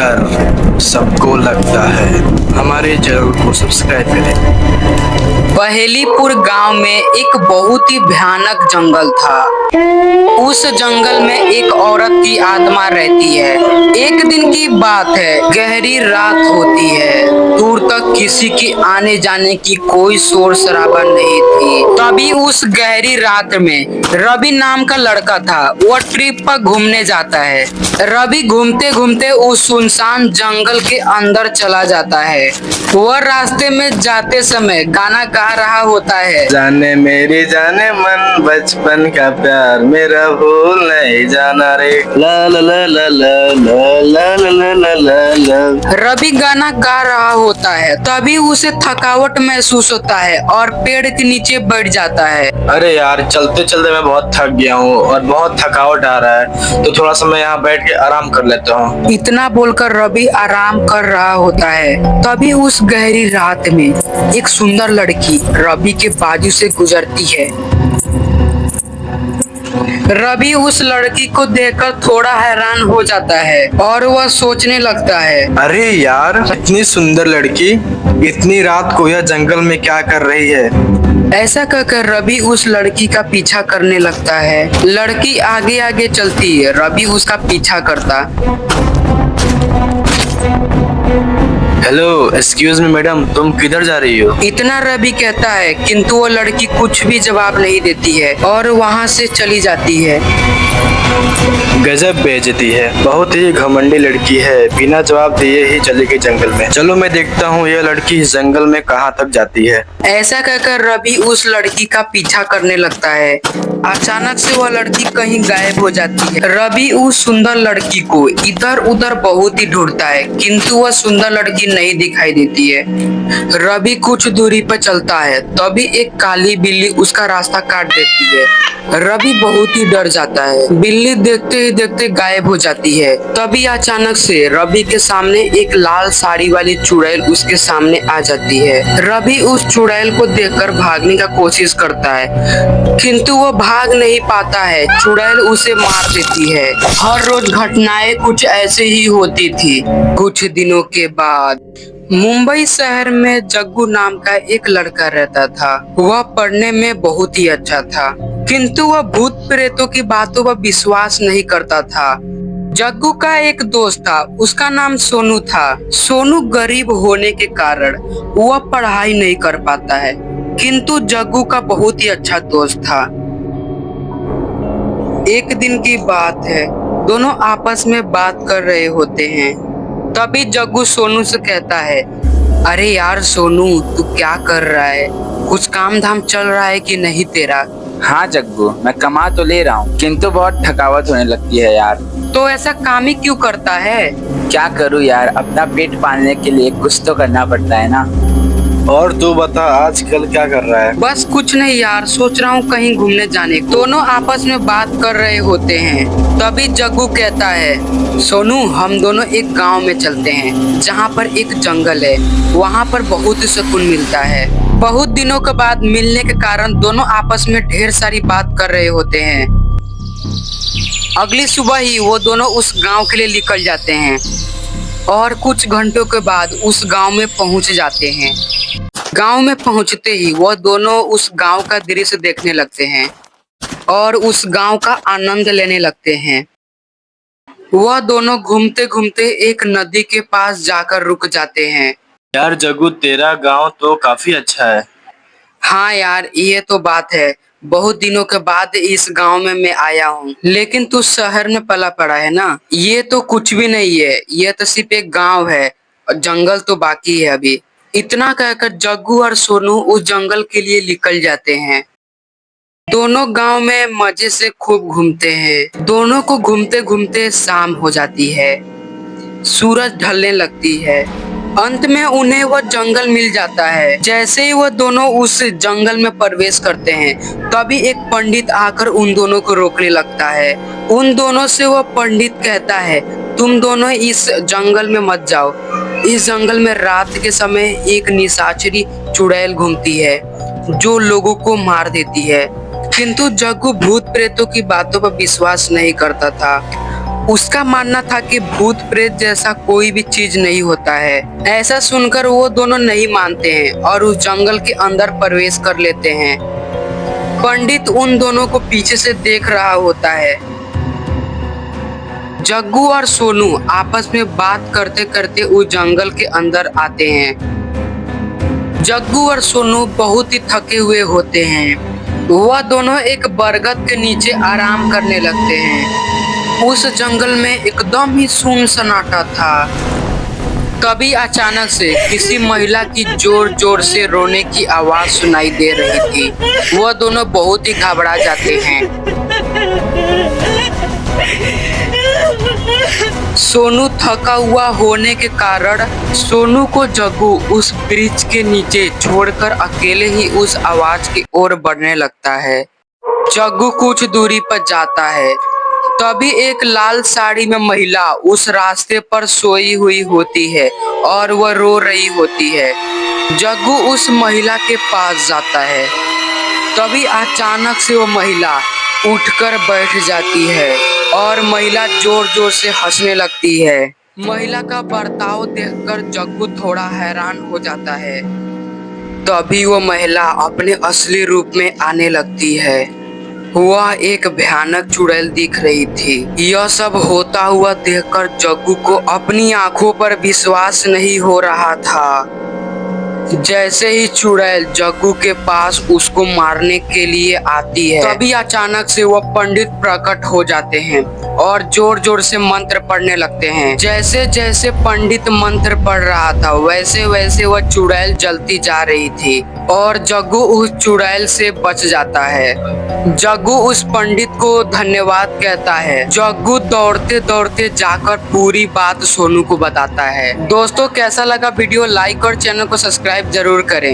डर सबको लगता है। हमारे चैनल को सब्सक्राइब करें। पहेलीपुर गांव में एक बहुत ही भयानक जंगल था। उस जंगल में एक औरत की आत्मा रहती है। एक दिन की बात है, गहरी रात होती है। दूर तक किसी के आने जाने की कोई शोर शराबा नहीं थी। तभी उस गहरी रात में रवि नाम का लड़का था। वह ट्रिप पर घूमने जाता है। रवि घूमते घूमते उस सुनसान जंगल के अंदर चला जाता है। वह रास्ते में जाते समय गाना गा रहा होता है। जाने मेरी जाने मन बचपन का प्यार मेरा भूल नहीं जाना रे। ला ला ला ला ला ला ला ला ला ला ला। रवि गाना गा रहा होता है। तभी उसे थकावट महसूस होता है और पेड़ के नीचे बैठ जाता है। अरे यार, चलते चलते मैं बहुत थक गया हूँ और बहुत थकावट आ रहा है, तो थोड़ा सा मैं यहाँ बैठ के आराम कर लेता हूँ। इतना बोलकर रवि आराम कर रहा होता है। तभी उस गहरी रात में एक सुंदर लड़की रवि के बाजू से गुजरती है। रवि उस लड़की को देखकर थोड़ा हैरान हो जाता है और वह सोचने लगता है, अरे यार, इतनी सुंदर लड़की इतनी रात को यह जंगल में क्या कर रही है। ऐसा कहकर रवि उस लड़की का पीछा करने लगता है। लड़की आगे आगे चलती है, रवि उसका पीछा करता। हेलो, एक्सक्यूज मी मैडम, तुम किधर जा रही हो? इतना रवि कहता है, किंतु वो लड़की कुछ भी जवाब नहीं देती है और वहाँ से चली जाती है। गजब बेइज्जती है, बहुत ही घमंडी लड़की है, बिना जवाब दिए ही चली गई जंगल में। चलो मैं देखता हूँ यह लड़की इस जंगल में कहाँ तक जाती है। ऐसा कहकर रवि उस लड़की का पीछा करने लगता है। अचानक से वह लड़की कहीं गायब हो जाती है। रवि उस सुंदर लड़की को इधर उधर बहुत ही ढूंढता है, किंतु वह सुंदर लड़की नहीं दिखाई देती है। रवि कुछ दूरी पर चलता है, तभी एक काली बिल्ली उसका रास्ता काट देती है। रवि बहुत ही डर जाता है। बिल्ली देखते ही देखते गायब हो जाती है। तभी अचानक से रवि के सामने एक लाल साड़ी वाली चुड़ैल उसके सामने आ जाती है। रवि उस चुड़ैल को देखकर भागने का कोशिश करता है, किंतु वो भाग नहीं पाता है। चुड़ैल उसे मार देती है। हर रोज घटनाएं कुछ ऐसे ही होती थी। कुछ दिनों के बाद मुंबई शहर में जग्गू नाम का एक लड़का रहता था। वह पढ़ने में बहुत ही अच्छा था, किंतु वह भूत प्रेतों की बातों पर विश्वास नहीं करता था। जग्गू का एक दोस्त था, उसका नाम सोनू था। सोनू गरीब होने के कारण वह पढ़ाई नहीं कर पाता है, किंतु जग्गू का बहुत ही अच्छा दोस्त था। एक दिन की बात है, दोनों आपस में बात कर रहे होते हैं। तभी जग्गू सोनू से कहता है, अरे यार सोनू, तू क्या कर रहा है? कुछ काम धाम चल रहा है कि नहीं तेरा? हाँ जग्गू, मैं कमा तो ले रहा हूँ, किंतु बहुत थकावट होने लगती है यार। तो ऐसा काम ही क्यों करता है? क्या करूँ यार, अपना पेट पालने के लिए कुछ तो करना पड़ता है ना। और तू बता, आजकल क्या कर रहा है? बस कुछ नहीं यार, सोच रहा हूँ कहीं घूमने जाने को। दोनों आपस में बात कर रहे होते हैं। तभी जग्गू कहता है, सोनू, हम दोनों एक गांव में चलते हैं जहाँ पर एक जंगल है। वहाँ पर बहुत सुकून मिलता है। बहुत दिनों के बाद मिलने के कारण दोनों आपस में ढेर सारी बात कर रहे होते हैं। अगली सुबह ही वो दोनों उस गांव के लिए निकल जाते हैं और कुछ घंटों के बाद उस गांव में पहुंच जाते हैं। गांव में पहुंचते ही वह दोनों उस गांव का दृश्य देखने लगते हैं और उस गांव का आनंद लेने लगते हैं। वह दोनों घूमते घूमते एक नदी के पास जाकर रुक जाते हैं। यार जग्गू, तेरा गांव तो काफी अच्छा है। हाँ यार, ये तो बात है। बहुत दिनों के बाद इस गांव में मैं आया हूँ, लेकिन तू शहर में पला पड़ा है ना। ये तो कुछ भी नहीं है, ये तो सिर्फ एक गांव है और जंगल तो बाकी है अभी। इतना कहकर जग्गू और सोनू उस जंगल के लिए निकल जाते हैं। दोनों गांव में मजे से खूब घूमते हैं। दोनों को घूमते घूमते शाम हो जाती है। सूरज ढलने लगती है। अंत में उन्हें वह जंगल मिल जाता है। जैसे ही वह दोनों उस जंगल में प्रवेश करते हैं, तभी एक पंडित आकर उन दोनों को रोकने लगता है। उन दोनों से वह पंडित कहता है, तुम दोनों इस जंगल में मत जाओ। इस जंगल में रात के समय एक निशाचरी चुड़ैल घूमती है जो लोगों को मार देती है। किंतु जग्गू भूत प्रेतों की बातों पर विश्वास नहीं करता था। उसका मानना था कि भूत प्रेत जैसा कोई भी चीज नहीं होता है। ऐसा सुनकर वो दोनों नहीं मानते हैं और उस जंगल के अंदर प्रवेश कर लेते हैं। पंडित उन दोनों को पीछे से देख रहा होता है। जग्गू और सोनू आपस में बात करते करते उस जंगल के अंदर आते हैं। जग्गू और सोनू बहुत ही थके हुए होते हैं। वह दोनों एक बरगद के नीचे आराम करने लगते हैं। उस जंगल में एकदम ही सुन सन्नाटा था। तभी अचानक से किसी महिला की जोर जोर से रोने की आवाज सुनाई दे रही थी। वह दोनों बहुत ही घबरा जाते हैं। सोनू थका हुआ होने के कारण सोनू को जग्गू उस वृक्ष के नीचे छोड़कर अकेले ही उस आवाज की ओर बढ़ने लगता है। जग्गू कुछ दूरी पर जाता है। तभी एक लाल साड़ी में महिला उस रास्ते पर सोई हुई होती है और वह रो रही होती है। जग्गू उस महिला के पास जाता है। तभी अचानक से वो महिला उठकर बैठ जाती है और महिला जोर जोर से हंसने लगती है। महिला का बर्ताव देखकर जग्गू थोड़ा हैरान हो जाता है। तभी वो महिला अपने असली रूप में आने लगती है। वह एक भयानक चुड़ैल दिख रही थी। यह सब होता हुआ देखकर जग्गू को अपनी आंखों पर विश्वास नहीं हो रहा था। जैसे ही चुड़ैल जग्गू के पास उसको मारने के लिए आती है, तभी अचानक से वह पंडित प्रकट हो जाते हैं और जोर जोर से मंत्र पढ़ने लगते हैं। जैसे जैसे पंडित मंत्र पढ़ रहा था वैसे वैसे वह चुड़ैल जलती जा रही थी और जग्गू उस चुड़ैल से बच जाता है। जग्गू उस पंडित को धन्यवाद कहता है। जग्गू दौड़ते दौड़ते जाकर पूरी बात सोनू को बताता है। दोस्तों, कैसा लगा वीडियो? लाइक और चैनल को सब्सक्राइब जरूर करें।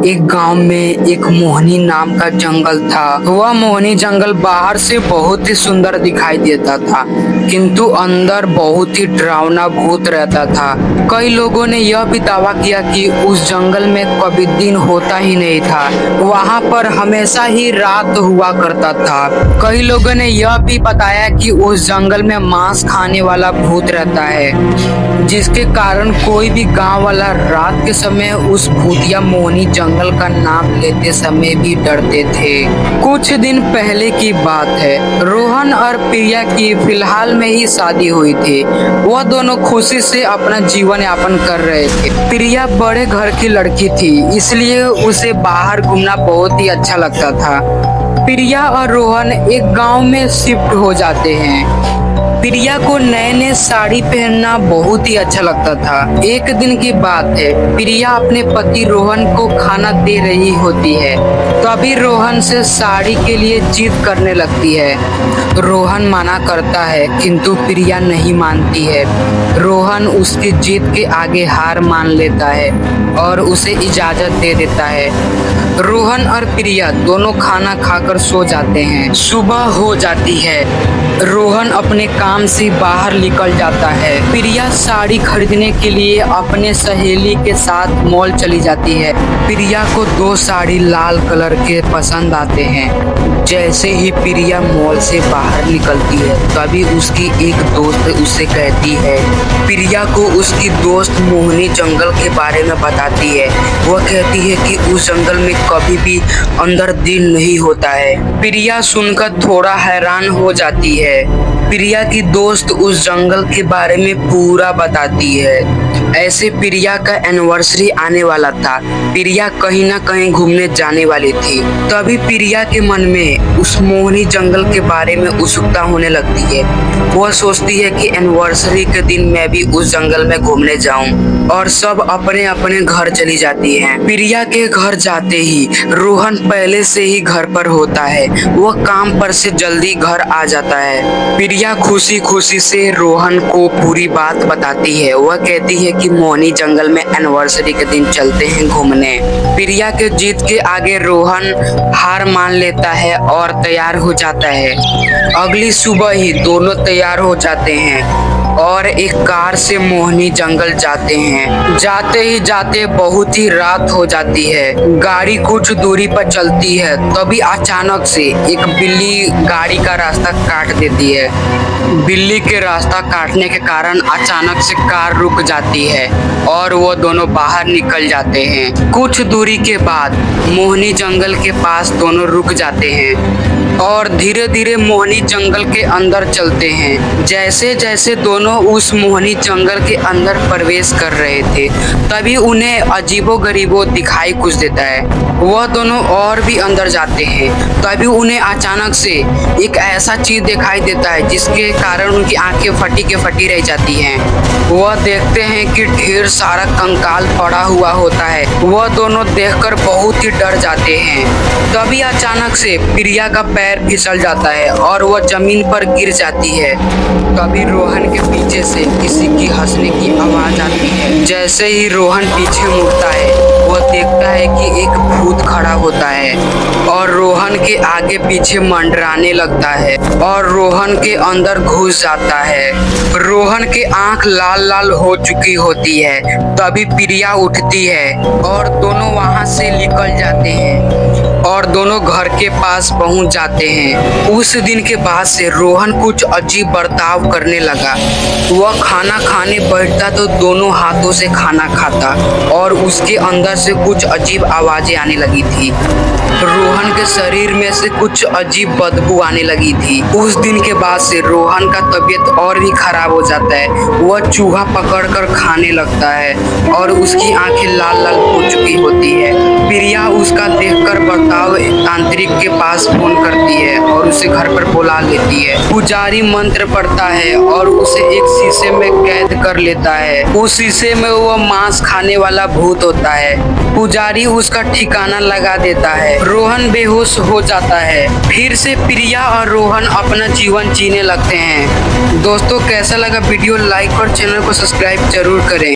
एक गांव में एक मोहनी नाम का जंगल था। वह मोहनी जंगल बाहर से बहुत ही सुंदर दिखाई देता था, किंतु अंदर बहुत ही डरावना भूत रहता था। कई लोगों ने यह भी दावा किया कि उस जंगल में कभी दिन होता ही नहीं था। वहां पर हमेशा ही रात हुआ करता था। कई लोगों ने यह भी बताया कि उस जंगल में मांस खाने वाला भूत रहता है, जिसके कारण कोई भी गाँव वाला रात के समय उस भूतिया मोहनी जंगल का नाम लेते समय भी डरते थे। कुछ दिन पहले की बात है। रोहन और प्रिया की फिलहाल में ही शादी हुई थी। वह दोनों खुशी से अपना जीवन यापन कर रहे थे। प्रिया बड़े घर की लड़की थी, इसलिए उसे बाहर घूमना बहुत ही अच्छा लगता था। प्रिया और रोहन एक गांव में शिफ्ट हो जाते हैं। प्रिया को नए नए साड़ी पहनना बहुत ही अच्छा लगता था। एक दिन की बात है, प्रिया अपने पति रोहन को खाना दे रही होती है। तभी रोहन से साड़ी के लिए जिद करने लगती है। रोहन मना करता है, किंतु प्रिया नहीं मानती है। रोहन उसकी जिद के आगे हार मान लेता है और उसे इजाजत दे देता है। रोहन और प्रिया दोनों खाना खाकर सो जाते हैं। सुबह हो जाती है। रोहन अपने काम से बाहर निकल जाता है। प्रिया साड़ी खरीदने के लिए अपने सहेली के साथ मॉल चली जाती है। प्रिया को 2 साड़ी लाल कलर के पसंद आते हैं। जैसे ही प्रिया मॉल से बाहर निकलती है, तभी उसकी एक दोस्त उसे कहती है। प्रिया को उसकी दोस्त मोहनी जंगल के बारे में बताती है। वह कहती है कि उस जंगल में कभी भी अंदर दिन नहीं होता है। प्रिया सुनकर थोड़ा हैरान हो जाती है। प्रिया की दोस्त उस जंगल के बारे में पूरा बताती है। ऐसे प्रिया का एनिवर्सरी आने वाला था। प्रिया कहीं ना कहीं घूमने जाने वाली थी। तभी प्रिया के मन में उस मोहनी जंगल के बारे में उत्सुकता होने लगती है। वह सोचती है कि एनिवर्सरी के दिन मैं भी उस जंगल में घूमने जाऊं और सब अपने अपने घर चली जाती हैं। प्रिया के घर जाते ही रोहन पहले से ही घर पर होता है। वह काम पर से जल्दी घर आ जाता है। प्रिया खुशी खुशी से रोहन को पूरी बात बताती है। वह कहती है कि मोहनी जंगल में एनिवर्सरी के दिन चलते हैं घूमने। प्रिया के जिद के आगे रोहन हार मान लेता है और तैयार हो जाता है। अगली सुबह ही दोनों तैयार हो जाते हैं। और एक कार से मोहिनी जंगल जाते हैं। जाते ही जाते बहुत ही रात हो जाती है। गाड़ी कुछ दूरी पर चलती है, तभी अचानक से एक बिल्ली गाड़ी का रास्ता काट देती है। बिल्ली के रास्ता काटने के कारण अचानक से कार रुक जाती है और वो दोनों बाहर निकल जाते हैं। कुछ दूरी के बाद मोहिनी जंगल के पास दोनों रुक जाते हैं और धीरे धीरे मोहिनी जंगल के अंदर चलते हैं। जैसे जैसे दोनों उस मोहिनी जंगल के अंदर प्रवेश कर रहे थे, तभी उन्हें अजीबो-गरीबो दिखाई कुछ देता है। वह दोनों और भी अंदर जाते हैं, तभी उन्हें अचानक से एक ऐसा चीज दिखाई देता है जिसके कारण उनकी आंखें फटी के फटी रह जाती हैं। वह देखते हैं कि ढेर सारा कंकाल पड़ा हुआ होता है। वह दोनों देखकर बहुत ही डर जाते हैं। तभी अचानक से प्रिया का पैर फिसल जाता है और वह जमीन पर गिर जाती है। तभी रोहन के पीछे से किसी की हंसने की आवाज आती है। जैसे ही रोहन पीछे मुड़ता है, वह देखता है कि एक भूत खड़ा होता है और रोहन के आगे पीछे मंडराने लगता है और रोहन के अंदर घुस जाता है। रोहन के आंख लाल लाल हो चुकी होती है। तभी प्रिया उठती है और दोनों वहां से निकल जाते हैं और दोनों घर के पास पहुंच जाते हैं। उस दिन के बाद से रोहन कुछ अजीब बर्ताव करने लगा। वह खाना खाने बैठता तो दोनों हाथों से खाना खाता और उसके अंदर से कुछ अजीब आवाजें आने लगी थी। रोहन के शरीर में से कुछ अजीब बदबू आने लगी थी। उस दिन के बाद से रोहन का तबीयत और भी खराब हो जाता है। वह चूहा पकड़कर खाने लगता है और उसकी आंखें लाल लाल हो चुकी होती है। प्रिया उसका देखकर बर्ताव तांत्रिक के पास फोन करती है और उसे घर पर बुला लेती है। पुजारी मंत्र पढ़ता है और उसे एक शीशे में कैद कर लेता है। उस शीशे में वह मांस खाने वाला भूत होता है। पुजारी उसका ठिकाना लगा देता है। रोहन बेहोश हो जाता है। फिर से प्रिया और रोहन अपना जीवन जीने लगते हैं। दोस्तों, कैसा लगा वीडियो? लाइक और चैनल को सब्सक्राइब जरूर करें।